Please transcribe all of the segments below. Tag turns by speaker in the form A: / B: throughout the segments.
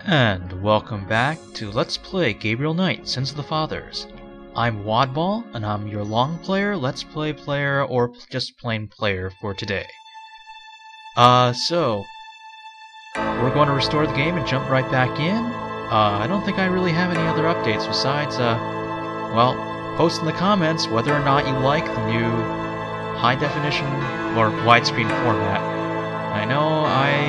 A: And welcome back to Let's Play Gabriel Knight, Sins of the Fathers. I'm Wadball, and I'm your long player, Let's Play player, or just plain player for today. So we're going to restore the game and jump right back in. I don't think I really have any other updates besides, well, post in the comments whether or not you like the new high definition or widescreen format. I know I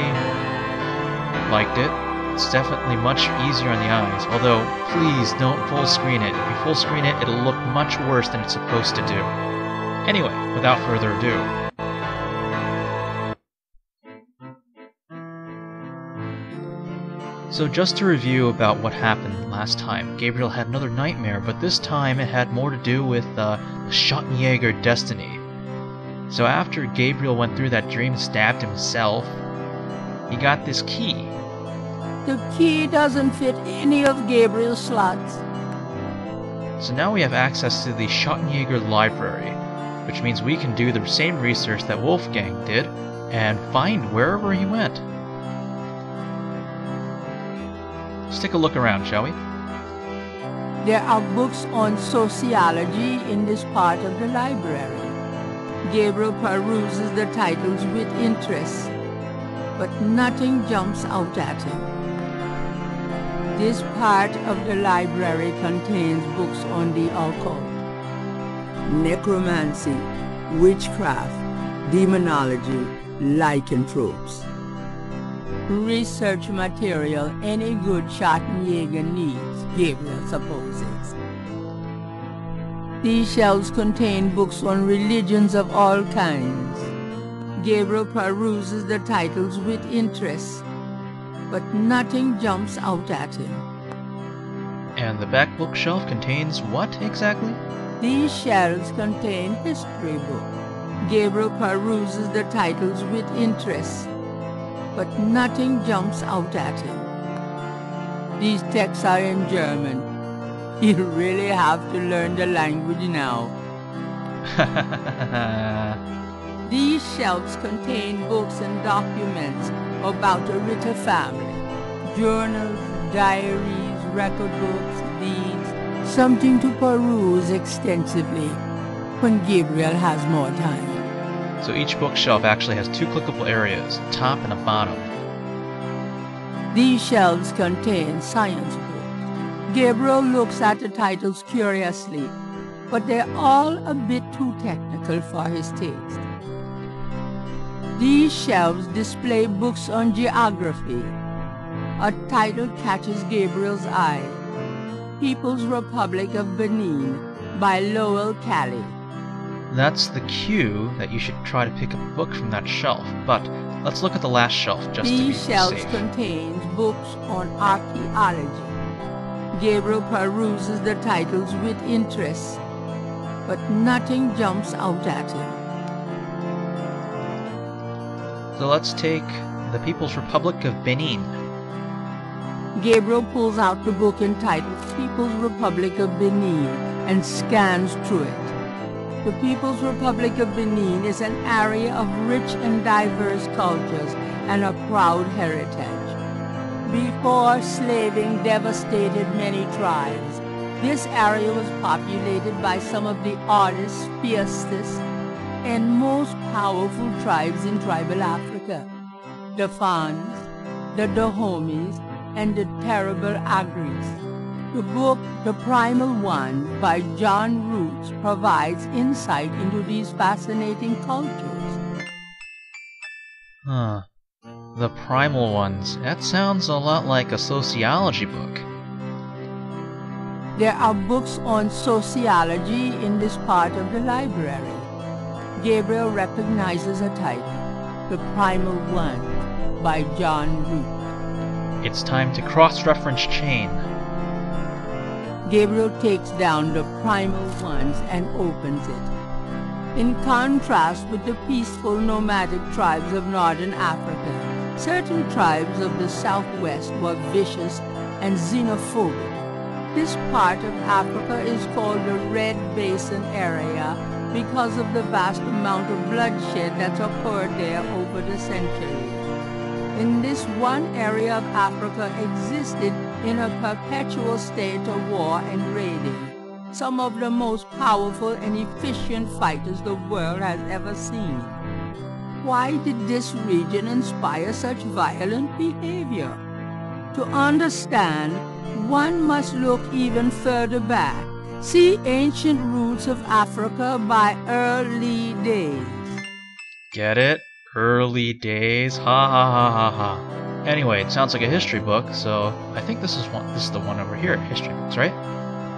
A: liked it. It's definitely much easier on the eyes, although please don't full screen it. If you full screen it, it'll look much worse than it's supposed to do. Anyway, without further ado. So just to review about what happened last time, Gabriel had another nightmare, but this time it had more to do with the Schottenjäger destiny. So after Gabriel went through that dream and stabbed himself, he got this key.
B: The key doesn't fit any of Gabriel's slots.
A: So now we have access to the Schottenjäger library, which means we can do the same research that Wolfgang did and find wherever he went. Let's take a look around, shall we?
B: There are books on sociology in this part of the library. Gabriel peruses the titles with interest, but nothing jumps out at him. This part of the library contains books on the occult, necromancy, witchcraft, demonology, lycanthropes. Research material any good Schottenjäger needs, Gabriel supposes. These shelves contain books on religions of all kinds. Gabriel peruses the titles with interest, but nothing jumps out at him.
A: And the back bookshelf contains what exactly?
B: These shelves contain history books. Gabriel peruses the titles with interest, but nothing jumps out at him. These texts are in German. You really have to learn the language now. These shelves contain books and documents about the Ritter family. Journals, diaries, record books, deeds. Something to peruse extensively when Gabriel has more time.
A: So each bookshelf actually has two clickable areas, a top and a bottom.
B: These shelves contain science books. Gabriel looks at the titles curiously, but they're all a bit too technical for his taste. These shelves display books on geography. A title catches Gabriel's eye. People's Republic of Benin by Lowell Cali.
A: That's the cue that you should try to pick up a book from that shelf, but let's look at the last shelf just to be
B: These shelves
A: safe.
B: contain books on archaeology. Gabriel peruses the titles with interest, but nothing jumps out at him.
A: So let's take the People's Republic of Benin.
B: Gabriel pulls out the book entitled People's Republic of Benin and scans through it. The People's Republic of Benin is an area of rich and diverse cultures and a proud heritage. Before slaving devastated many tribes, this area was populated by some of the oddest, fiercest, and most powerful tribes in tribal Africa. The Fans, the Dahomis, and the terrible Agris. The book, The Primal Ones, by John Roots, provides insight into these fascinating cultures.
A: Huh. The Primal Ones. That sounds a lot like a sociology book.
B: There are books on sociology in this part of the library. Gabriel recognizes a title, The Primal Ones, by John Root.
A: It's time to cross-reference chain.
B: Gabriel takes down The Primal Ones and opens it. In contrast with the peaceful nomadic tribes of northern Africa, certain tribes of the southwest were vicious and xenophobic. This part of Africa is called the Red Basin area because of the vast amount of bloodshed that's occurred there over the centuries. in this one area of Africa existed in a perpetual state of war and raiding, some of the most powerful and efficient fighters the world has ever seen. Why did this region inspire such violent behavior? To understand, one must look even further back. See Ancient Roots of Africa by Early Days.
A: Get it? Early days? Ha ha ha ha ha. Anyway, it sounds like a history book, so I think this is the one over here, history books, right?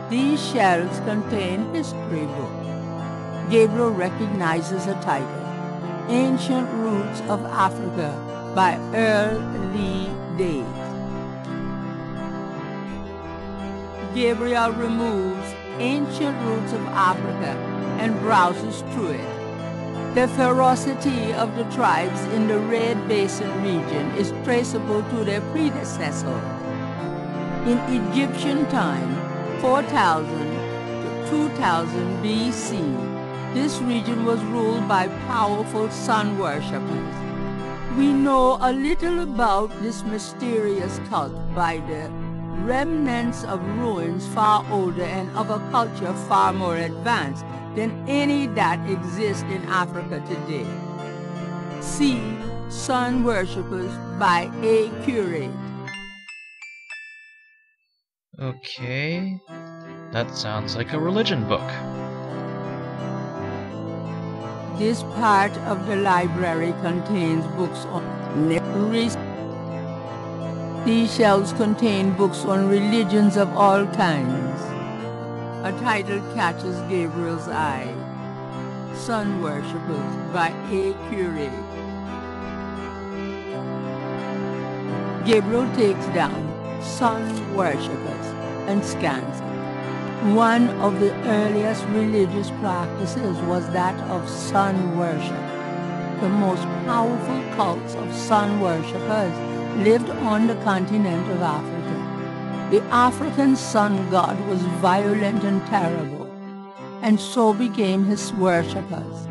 B: These shelves contain history books. Gabriel recognizes a title, Ancient Roots of Africa by Early Days. Gabriel removes Ancient Roots of Africa and browses through it. The ferocity of the tribes in the Red Basin region is traceable to their predecessors. In Egyptian time, 4000 to 2000 BC, this region was ruled by powerful sun worshippers. We know a little about this mysterious cult by the remnants of ruins far older and of a culture far more advanced than any that exists in Africa today. See Sun Worshippers by A. Curate.
A: Okay, that sounds like a religion book.
B: This part of the library contains books on These shelves contain books on religions of all kinds. A title catches Gabriel's eye. Sun Worshippers by A. Curate. Gabriel takes down Sun Worshippers and scans it. One of the earliest religious practices was that of sun worship. The most powerful cults of sun worshippers lived on the continent of Africa. The African sun god was violent and terrible, and so became his worshippers.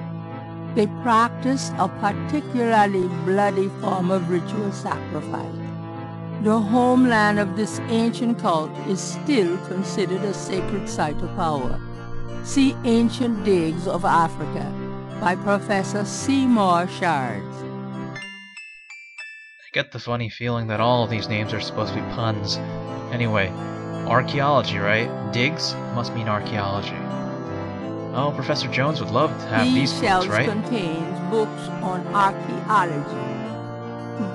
B: They practiced a particularly bloody form of ritual sacrifice. The homeland of this ancient cult is still considered a sacred site of power. See Ancient Digs of Africa by Professor Seymour Shards.
A: I get the funny feeling that all of these names are supposed to be puns. Anyway, archaeology, right? Digs must mean archaeology. Oh, Professor Jones would love to have these books, right?
B: These shelves contains books on archaeology.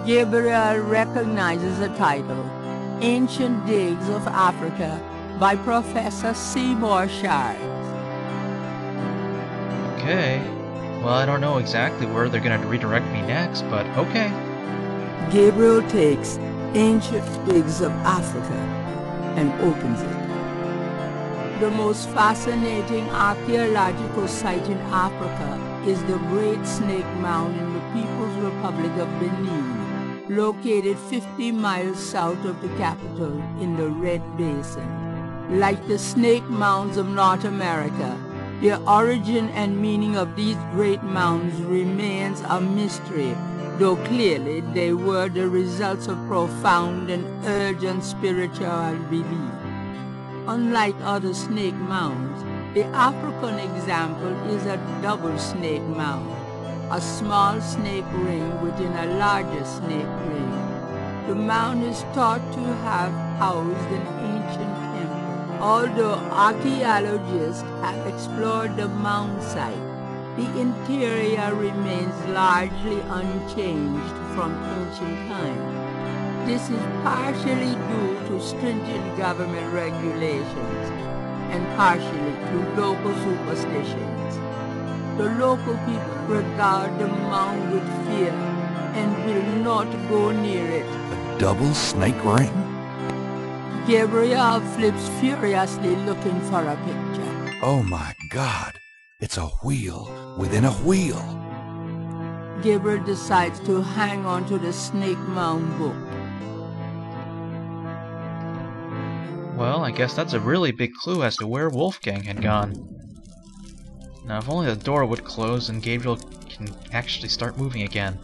B: Gabriel recognizes the title, Ancient Digs of Africa by Professor Seymour Shards.
A: Okay. Well, I don't know exactly where they're going to redirect me next, but okay.
B: Gabriel takes Ancient Digs of Africa and opens it. The most fascinating archaeological site in Africa is the Great Snake Mound in the People's Republic of Benin, located 50 miles south of the capital in the Red Basin. Like the snake mounds of North America, the origin and meaning of these great mounds remains a mystery, though clearly they were the results of profound and urgent spiritual belief. Unlike other snake mounds, the African example is a double snake mound, a small snake ring within a larger snake ring. The mound is thought to have housed an ancient temple. Although archaeologists have explored the mound site, the interior remains largely unchanged from ancient times. This is partially due to stringent government regulations and partially to local superstitions. The local people regard the mound with fear and will not go near it.
C: A double snake ring?
B: Gabriel flips furiously looking for a picture.
C: Oh my God! It's a wheel within a wheel.
B: Gabriel decides to hang on to the snake mound book.
A: Well, I guess that's a really big clue as to where Wolfgang had gone. Now, if only the door would close and Gabriel can actually start moving again.